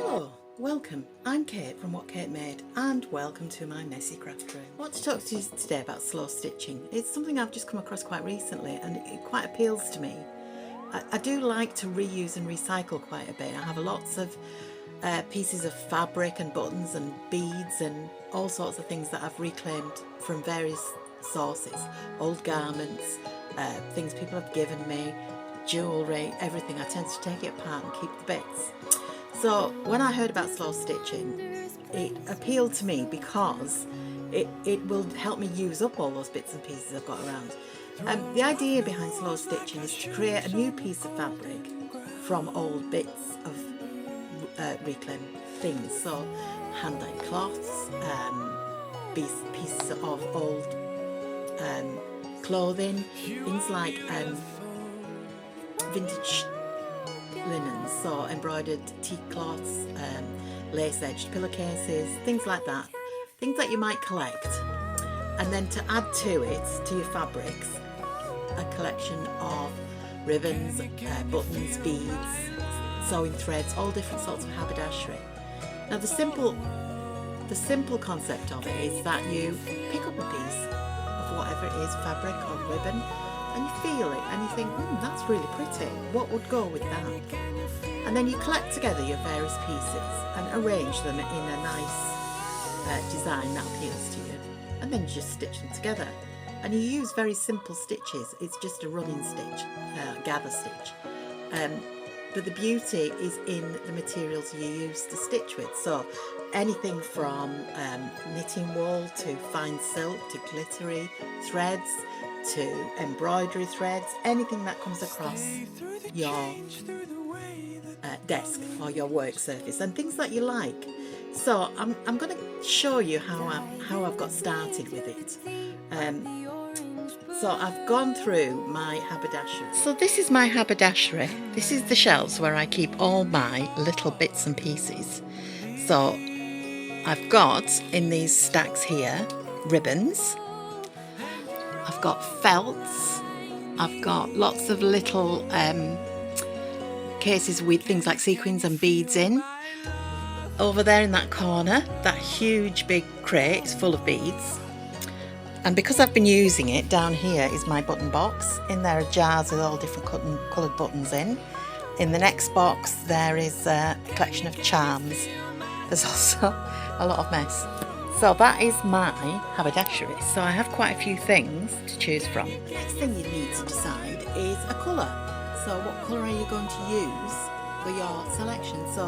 Hello, welcome. I'm Kate from What Kate Made and welcome to my messy craft room. I want to talk to you today about slow stitching. It's something I've just come across quite recently and it quite appeals to me. I do like to reuse and recycle quite a bit. I have lots of pieces of fabric and buttons and beads and all sorts of things that I've reclaimed from various sources. Old garments, things people have given me, jewellery, everything. I tend to take it apart and keep the bits. So when I heard about slow stitching, it appealed to me because it will help me use up all those bits and pieces I've got around. The idea behind slow stitching is to create a new piece of fabric from old bits of reclaimed things. So hand-dyed cloths, pieces of old clothing, things like vintage linens, so embroidered tea cloths, lace-edged pillowcases, things like that, things that you might collect. And then to add to it, to your fabrics, a collection of ribbons, buttons, beads, sewing threads, all different sorts of haberdashery. Now the simple concept of it is that you pick up a piece of whatever it is, fabric or ribbon, and you feel it and you think, that's really pretty, what would go with that? And then you collect together your various pieces and arrange them in a nice design that appeals to you, and then you just stitch them together. And you use very simple stitches. It's just a running stitch, gather stitch, but the beauty is in the materials you use to stitch with. So anything from knitting wool to fine silk to glittery threads to embroidery threads, anything that comes across your desk or your work surface, and things that you like. So I'm going to show you how I've got started with it. So I've gone through my haberdashery. So this is my haberdashery. This is the shelves where I keep all my little bits and pieces. So I've got in these stacks here ribbons. I've got felts, I've got lots of little cases with things like sequins and beads in. Over there in that corner, that huge big crate is full of beads. And because I've been using it, down here is my button box. In there are jars with all different coloured buttons in. In the next box there is a collection of charms. There's also a lot of mess. So that is my haberdashery. So I have quite a few things to choose from. The next thing you need to decide is a colour. So what colour are you going to use for your selection? So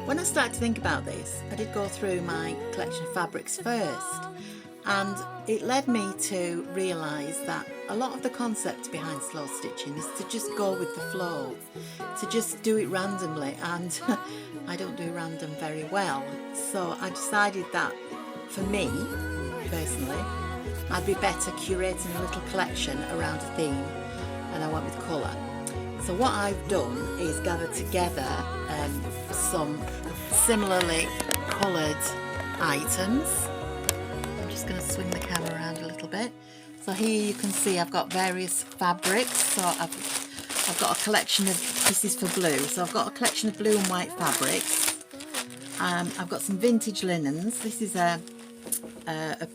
when I started to think about this, I did go through my collection of fabrics first, and it led me to realise that a lot of the concept behind slow stitching is to just go with the flow, to just do it randomly, and I don't do random very well. So I decided that for me, personally, I'd be better curating a little collection around a theme, and I went with colour. So what I've done is gathered together some similarly coloured items. I'm just going to swing the camera around a little bit. So here you can see I've got various fabrics. So I've got a collection of, this is for blue, so I've got a collection of blue and white fabrics. I've got some vintage linens. This is a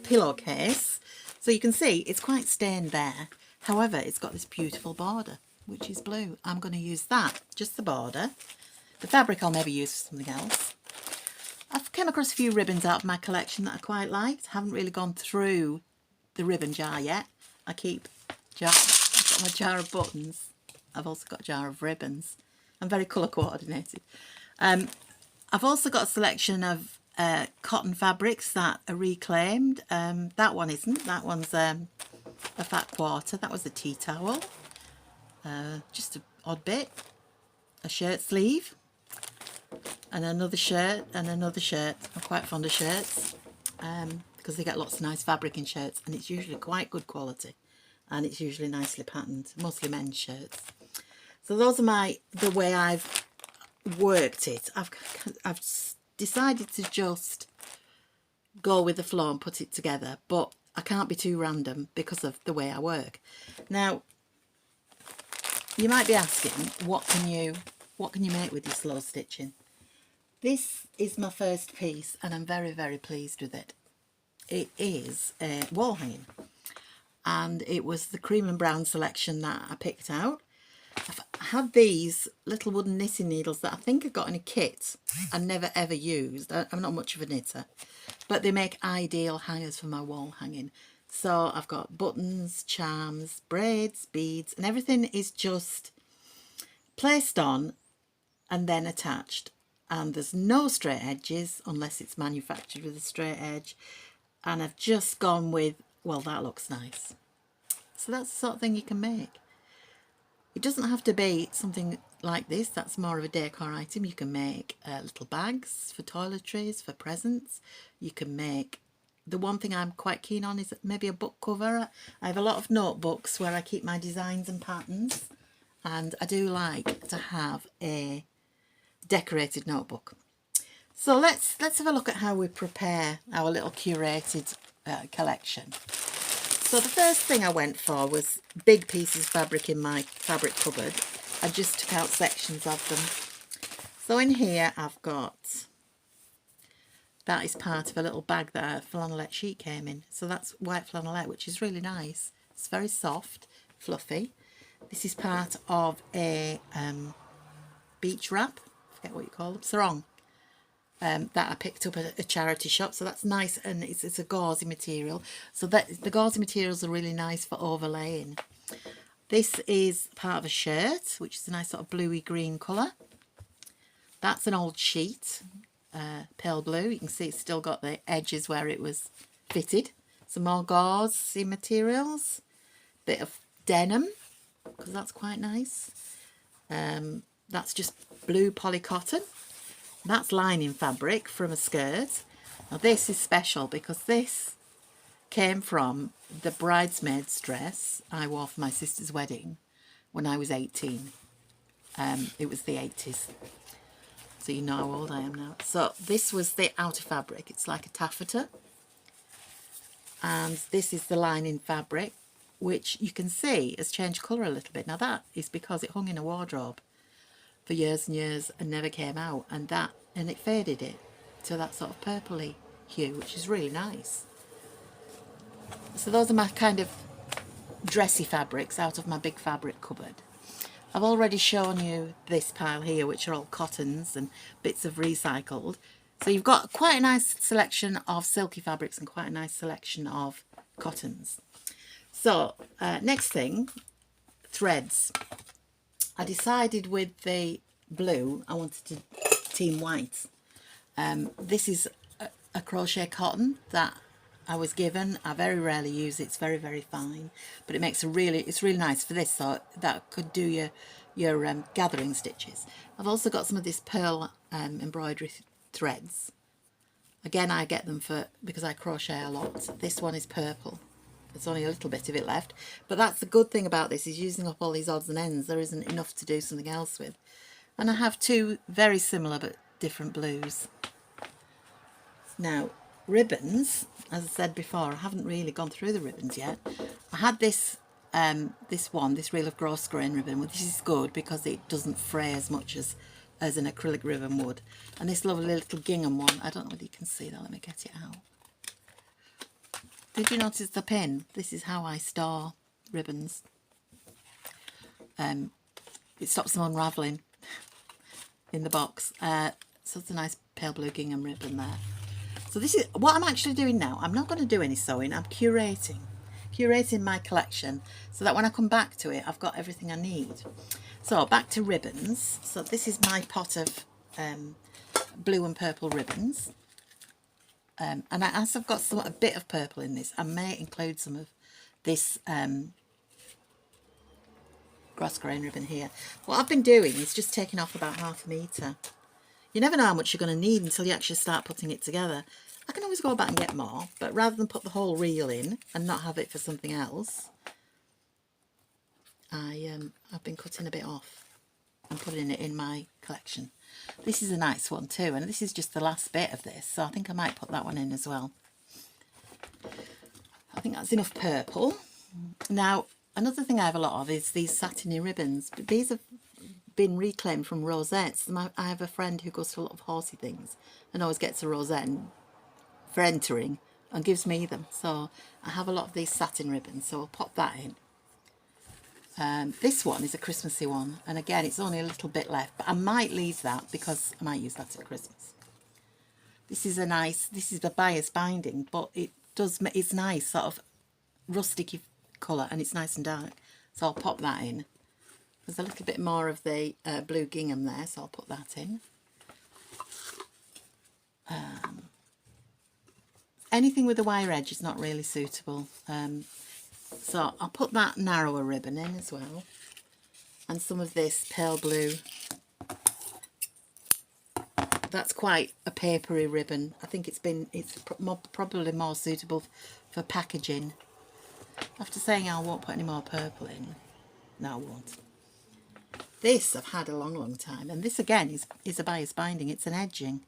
pillowcase, so you can see it's quite stained there. However, it's got this beautiful border which is blue. I'm going to use that, just the border. The fabric I'll never use for something else. I've come across a few ribbons out of my collection that I quite liked. Haven't really gone through the ribbon jar yet. I keep I've got my jar of buttons. I've also got a jar of ribbons. I'm very colour coordinated. I've also got a selection of cotton fabrics that are reclaimed. That one isn't. That one's a fat quarter. That was a tea towel. Just an odd bit. A shirt sleeve. And another shirt and another shirt. I'm quite fond of shirts because they get lots of nice fabric in shirts, and it's usually quite good quality, and it's usually nicely patterned, mostly men's shirts. So those are the way I've worked it. I've decided to just go with the flow and put it together, but I can't be too random because of the way I work. Now you might be asking, what can you make with your slow stitching? This is my first piece and I'm very, very pleased with it. It is a wall hanging and it was the cream and brown selection that I picked out. I've had these little wooden knitting needles that I think I got in a kit and never ever used. I'm not much of a knitter, but they make ideal hangers for my wall hanging. So I've got buttons, charms, braids, beads, and everything is just placed on and then attached. And there's no straight edges unless it's manufactured with a straight edge. And I've just gone with, well, that looks nice. So that's the sort of thing you can make. It doesn't have to be something like this. That's more of a decor item. You can make little bags for toiletries, for presents. You can make, the one thing I'm quite keen on is maybe a book cover. I have a lot of notebooks where I keep my designs and patterns. And I do like to have a decorated notebook. So let's have a look at how we prepare our little curated collection. So the first thing I went for was big pieces of fabric in my fabric cupboard. I just took out sections of them. So in here I've got, that is part of a little bag that a flannelette sheet came in. So that's white flannelette, which is really nice. It's very soft, fluffy. This is part of a beach wrap, I forget what you call them, sarong. That I picked up at a charity shop, so that's nice, and it's a gauzy material, so that the gauzy materials are really nice for overlaying. This is part of a shirt, which is a nice sort of bluey green colour. That's an old sheet, pale blue. You can see it's still got the edges where it was fitted. Some more gauzy materials, bit of denim, because that's quite nice. That's just blue poly cotton. That's lining fabric from a skirt. Now this is special because this came from the bridesmaid's dress I wore for my sister's wedding when I was 18. It was the 80s. So you know how old I am now. So this was the outer fabric. It's like a taffeta. And this is the lining fabric, which you can see has changed colour a little bit. Now that is because it hung in a wardrobe for years and years and never came out, and it faded it to that sort of purpley hue, which is really nice. So those are my kind of dressy fabrics out of my big fabric cupboard. I've already shown you this pile here, which are all cottons and bits of recycled. So you've got quite a nice selection of silky fabrics and quite a nice selection of cottons. So next thing, threads. I decided with the blue I wanted to team white. This is a crochet cotton that I was given. I very rarely use it. It's very, very fine, but it makes it's really nice for this, so that could do your gathering stitches. I've also got some of this pearl embroidery threads. Again, I get them because I crochet a lot. This one is purple. There's only a little bit of it left, but that's the good thing about this, is using up all these odds and ends. There isn't enough to do something else with. And I have two very similar but different blues. Now, ribbons, as I said before, I haven't really gone through the ribbons yet. I had this this reel of gross grain ribbon. Well, this is good because it doesn't fray as much as an acrylic ribbon would. And this lovely little gingham one, I don't know whether you can see that, let me get it out. Did you notice the pin? This is how I store ribbons. It stops them unravelling in the box. So it's a nice pale blue gingham ribbon there. So this is what I'm actually doing now. I'm not going to do any sewing. I'm curating my collection so that when I come back to it, I've got everything I need. So back to ribbons. So this is my pot of blue and purple ribbons. And as I've got a bit of purple in this, I may include some of this gross grain ribbon here. What I've been doing is just taking off about 1/2 metre. You never know how much you're going to need until you actually start putting it together. I can always go back and get more, but rather than put the whole reel in and not have it for something else, I've been cutting a bit off and putting it in my collection. This is a nice one too, and this is just the last bit of this, so I think I might put that one in as well. I think that's enough purple. Now, another thing I have a lot of is these satiny ribbons, but these are been reclaimed from rosettes. I have a friend who goes to a lot of horsey things and always gets a rosette for entering and gives me them. So I have a lot of these satin ribbons, so I'll pop that in. This one is a Christmassy one, and again it's only a little bit left, but I might leave that because I might use that at Christmas. This is a bias binding, but it's nice, sort of rustic colour, and it's nice and dark, so I'll pop that in. There's a little bit more of the blue gingham there, so I'll put that in. Anything with a wire edge is not really suitable, so I'll put that narrower ribbon in as well, and some of this pale blue. That's quite a papery ribbon. I think it's probably more suitable for packaging. After saying I won't put any more purple in, no I won't. This I've had a long time, and this again is a bias binding. It's an edging,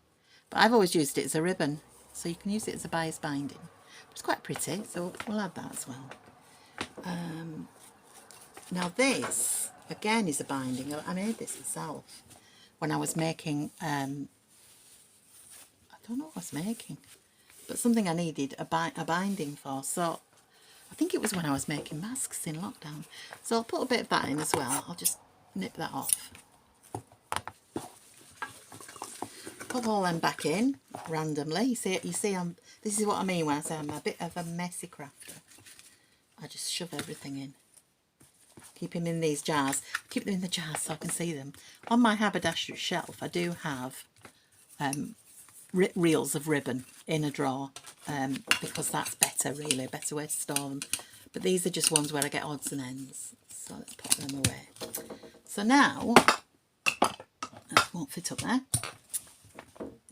but I've always used it as a ribbon, so you can use it as a bias binding. It's quite pretty, so we'll add that as well. Now this again is a binding. I made this myself when I was making I don't know what I was making, but something I needed a binding for, so I think it was when I was making masks in lockdown. So I'll put a bit of that in as well. I'll just nip that off. Put all them back in randomly. You see, this is what I mean when I say I'm a bit of a messy crafter. I just shove everything in. Keep them in these jars. Keep them in the jars so I can see them. On my haberdashery shelf, I do have reels of ribbon in a drawer, because that's better, really, a better way to store them. But these are just ones where I get odds and ends, so let's pop them away. So now, that won't fit up there.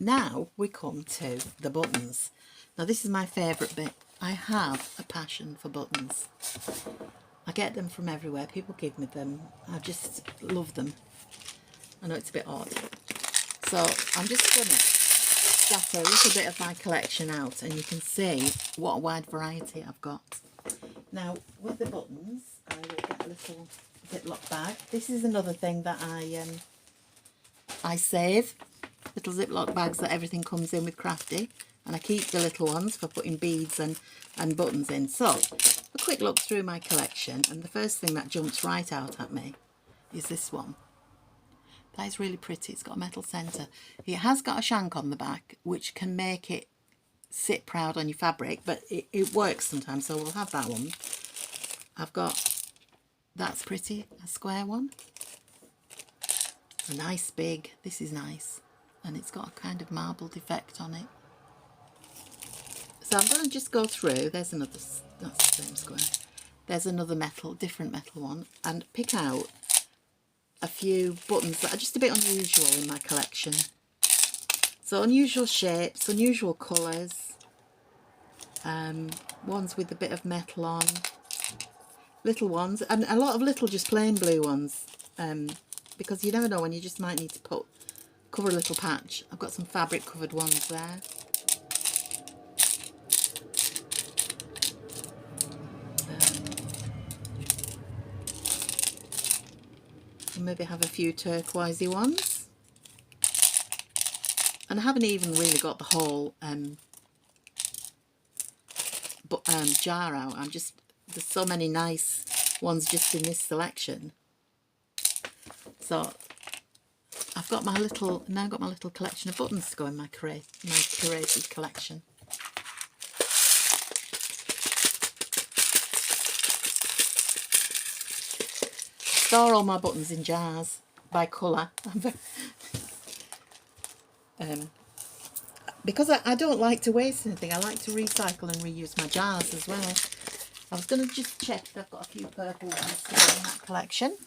Now we come to the buttons. Now this is my favourite bit. I have a passion for buttons. I get them from everywhere, people give me them, I just love them. I know it's a bit odd. So I'm just going to scatter a little bit of my collection out, and you can see what a wide variety I've got. Now with the buttons, I will get a little Ziploc bag. This is another thing that I save, little Ziploc bags that everything comes in with Crafty, and I keep the little ones for putting beads and buttons in. So a quick look through my collection, and the first thing that jumps right out at me is this one. That is really pretty. It's got a metal centre. It has got a shank on the back, which can make it sit proud on your fabric, but it works sometimes, so we'll have that one. I've got, that's pretty, a square one. A nice big, this is nice, and it's got a kind of marbled effect on it. So I'm going to just go through, there's another, that's the same square. There's another metal, different metal one, and pick out a few buttons that are just a bit unusual in my collection. So unusual shapes, unusual colours, ones with a bit of metal on, little ones, and a lot of little just plain blue ones, because you never know when you just might need to cover a little patch. I've got some fabric covered ones there. Maybe have a few turquoisey ones, and I haven't even really got the whole jar out. There's so many nice ones just in this selection. So I've got my little collection of buttons to go in my curated collection. Store all my buttons in jars by colour. Because I don't like to waste anything, I like to recycle and reuse my jars as well. I was going to just check if I've got a few purple ones to go in that collection.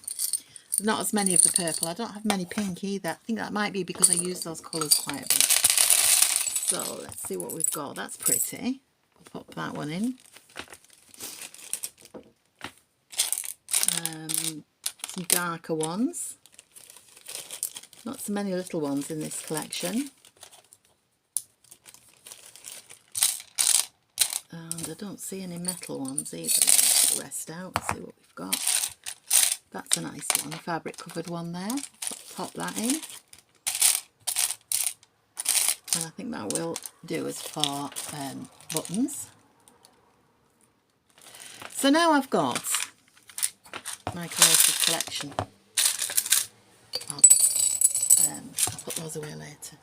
Not as many of the purple. I don't have many pink either. I think that might be because I use those colours quite a bit. So let's see what we've got. That's pretty. I'll pop that one in. Some darker ones. Not so many little ones in this collection. And I don't see any metal ones either. Let's put the rest out and see what we've got. That's a nice one, a fabric covered one there. Pop that in. And I think that will do us for buttons. So now I've got my Curating collection. I'll put those away later.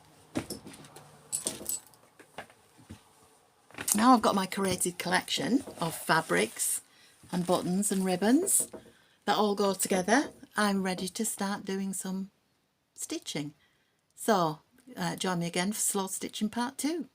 Now I've got my Curated collection of fabrics and buttons and ribbons that all go together. I'm ready to start doing some stitching. So join me again for slow stitching part 2.